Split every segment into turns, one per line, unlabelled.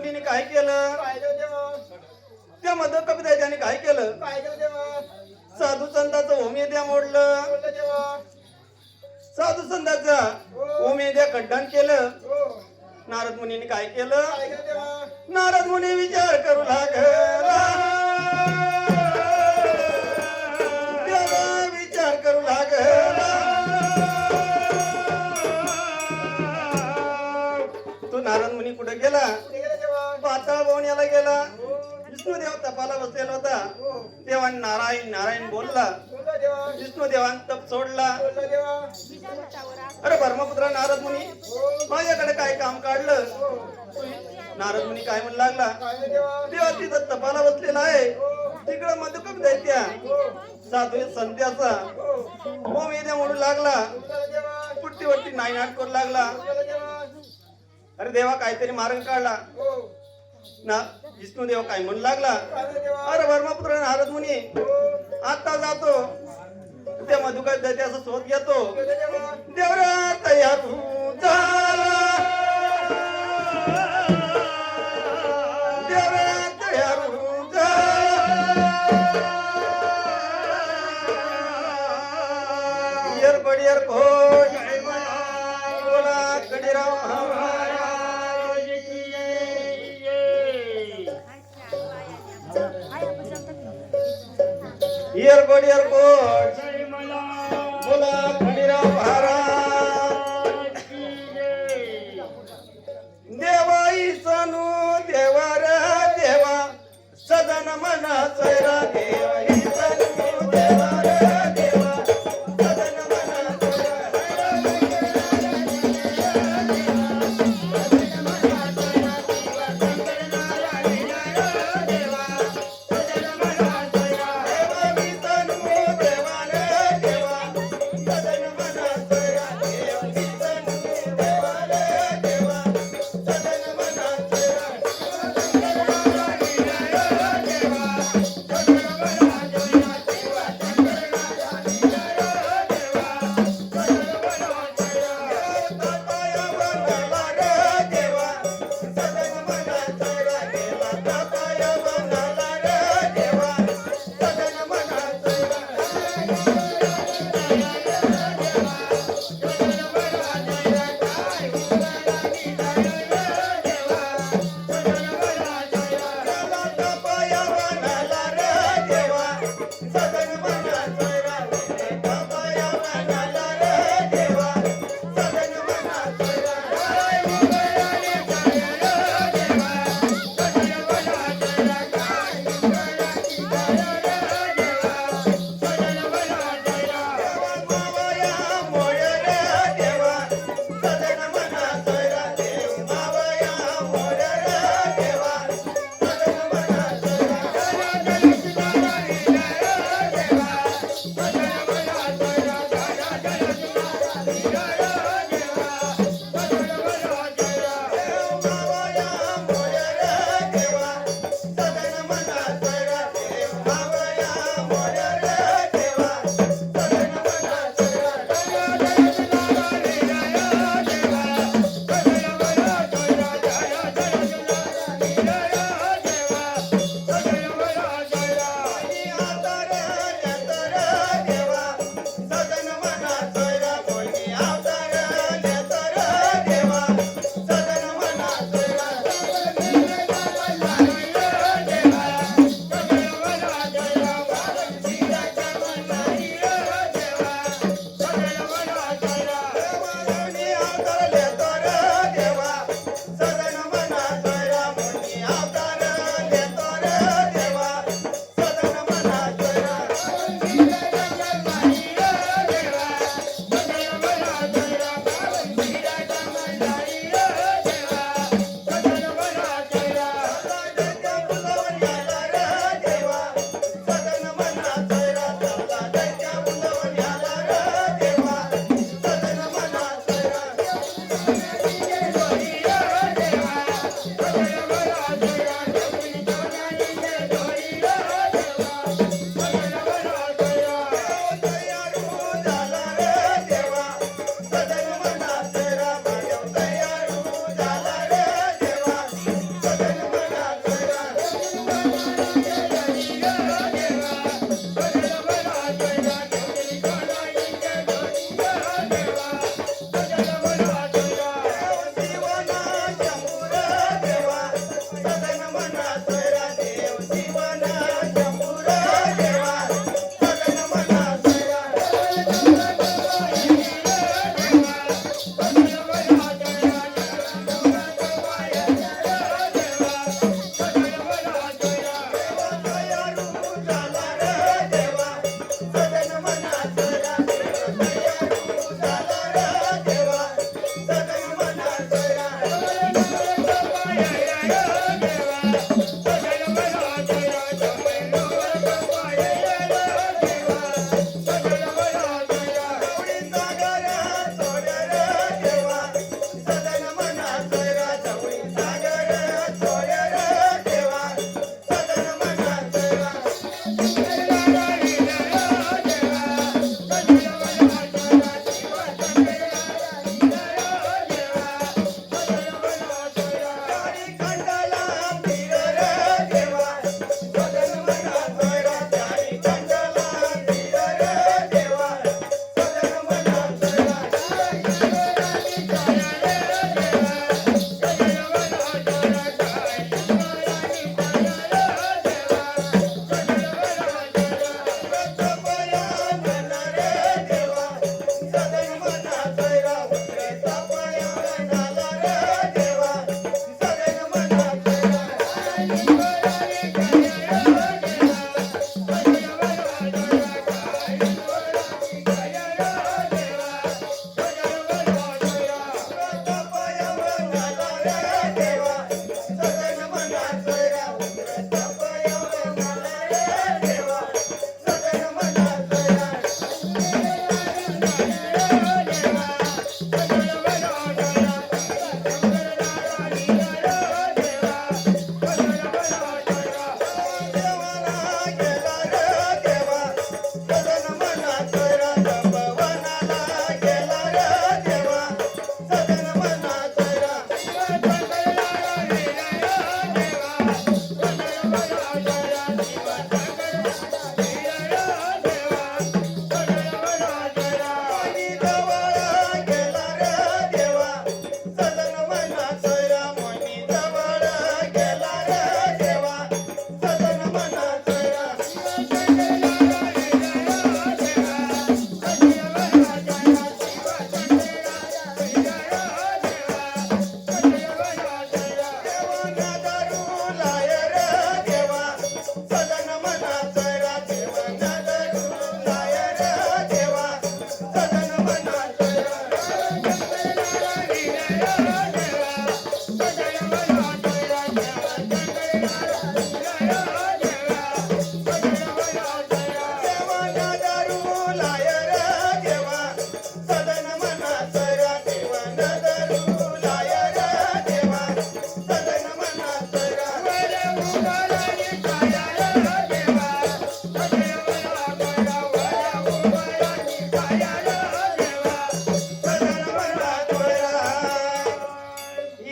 मुनीने काय केलं?
काय केलं देवा?
त्या मध कपिताने काय केलं?
काय केलं देवा?
साधू संतांचं होमेद्या मोडलं.
बोललं देवा.
साधू संतांचा होमेद्या खड्डण केलं.
हो.
नारद मुनीने काय केलं?
काय केलं देवा?
नारद मुनी विचार करू लागला. देवा विचार करू लागला. तो नारद मुनी कुठे गेला?
कुठे गेलं देवा?
पाताळ भवनाला गेला.
हो.
विष्णुदेव तपाला बसलेला होता.
हो.
तेव्हा नारायण नारायण बोलला.
बोललं देवा.
विष्णुदेवान तप सोडला.
बोललं देवा.
अरे ब्रह्मपुत्र नारद मुनी
हो.
माझ्याकडे काय काम काढलं?
हो.
नारद मुनी काय म्हणू लागला?
काय केलं देवा?
देवा तिथं तपाला बसलेला आहे.
हो.
तिकडं मधुकप दैत्या
हो.
साधू संध्याचा
हो.
होम येद्या म्हणू लागला.
बोललं देवा.
पुट्टीवरती नायनाट करू लागला.
बोललं देवा.
अरे देवा काहीतरी मार्ग काढला
हो.
ना. विष्णुदेव काय म्हणू लागला?
काय केलं देवा?
अरे ब्रह्मपुत्र नारद मुनी
हो.
आता जातो त्या मधुकर दैत्याचा शोध घेतो.
बोललं देवा.
देवरा तयार हो झाला. देवरा तयार हो झाला. इयर बडियर खोज बोला कडीराव महाराज की इयर बडियर खोज बोला खंडीराव महाराज देवाई सनू देवा रे देवा सदन मना चैरा देवा ही सनू देवा रे देवा सदन मना देवा ही सनू देवा रे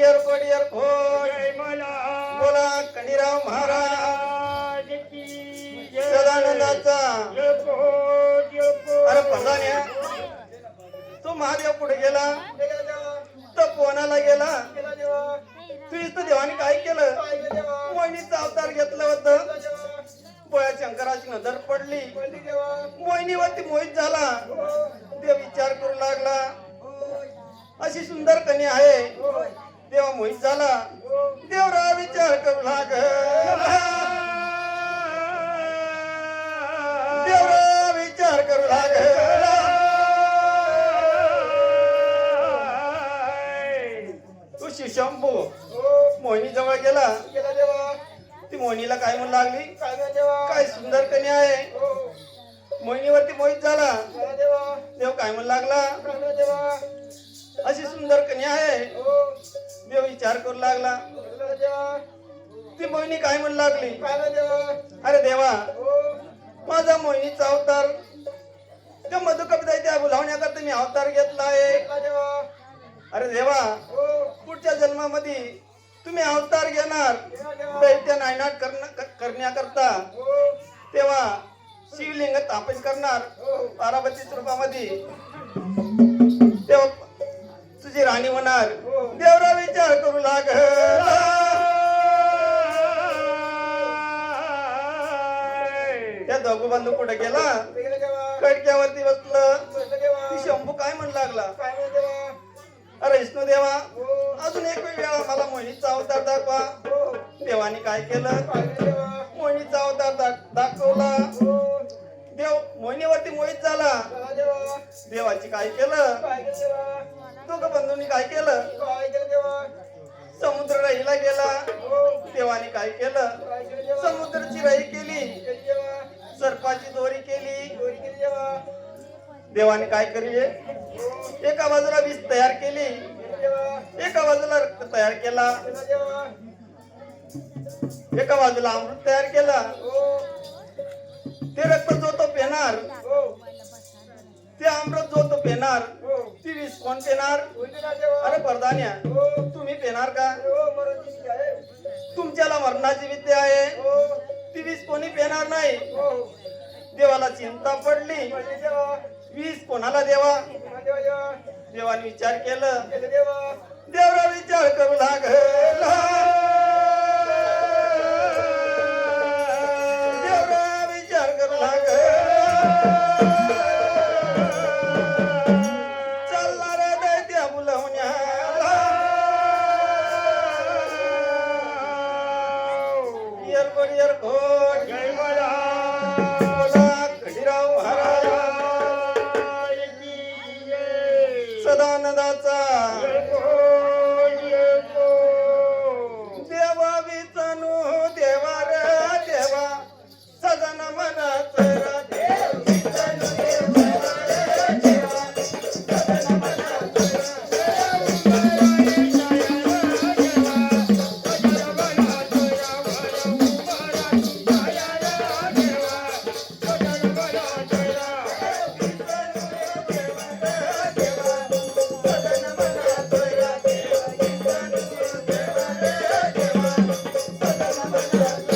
एअरपोर्ट एअरपोर्ट बोला खंडीराव महाराज सदानंदाचा अरे प्रधान्या तो महादेव कुठे गेला तो कोणाला गेला तू इथं देवाने काय केलं मोहिनीचा अवतार घेतलं होतं पोळ्या शंकराची नजर पडली मोहिनीवरती मोहित झाला देव विचार करू लागला अशी सुंदर कन्या आहे देवा मोहित झाला देवरा विचार करू लागला देवरा विचार करू लागला तू शिशंभू मोहिनी जवळ गेला ती मोहिनीला काय म्हणू लागली काय सुंदर कन्या आहे मोहिनीवरती मोहित झाला देव काय म्हणू लागला अशी सुंदर कन्या आहे देव विचार करू लागला ती मोहिनी काय म्हणू लागली अरे देवा माझा मोहिनीचा अवतार त्या मधुकविता बोलावण्याकरता मी अवतार घेतला आहे अरे देवा पुढच्या जन्मामध्ये तुम्ही अवतार घेणार दैत्य नायनाट करण्याकरता तेव्हा शिवलिंग स्थापित करणार पार्वती रूपामध्ये तेव्हा तुझी राणी होणार देवरा विचार करू लागला त्या दोघ बंधू कुठे गेला कडक्यावरती बसलं ती शंभू काय म्हणू लागला अरे विष्णू देवा अजून एक वेळा मला मोहिनीचा अवतार दाखवा देवाने काय केलं मोहिनीचा अवतार दाखवला देव मोहिनीवरती मोहित झाला देवाची काय केलं दोघ बंधूंनी काय केलं समुद्र रहीला गेला देवाने काय केलं समुद्राची रही केली सर्पाची दोरी केली देवाने काय केली एका बाजूला विष तयार केली एका बाजूला रक्त तयार केला एका बाजूला अमृत तयार केला ते रक्त जो तो पेणार ते अमृत जो तो पेणार ती विष कोण पेणार अरे प्रधान्या तुम्ही पेणार का तुमच्याला मरणाची विद्या आहे ती विष कोणी पेणार नाही देवाला चिंता पडली विष कोणाला देवा देवाने विचार केलं देवरा विचार करू लागला देवरा विचार करू लागला चालणाऱ्या दैत्या बोलावण्याला एअरपोर्ट एअरपोर्ट जय बोला खंडीराव महाराज सदानंदाचा देवा विचनू देवा रे देवा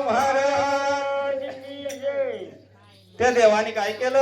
महाराज त्या देवाने काय केलं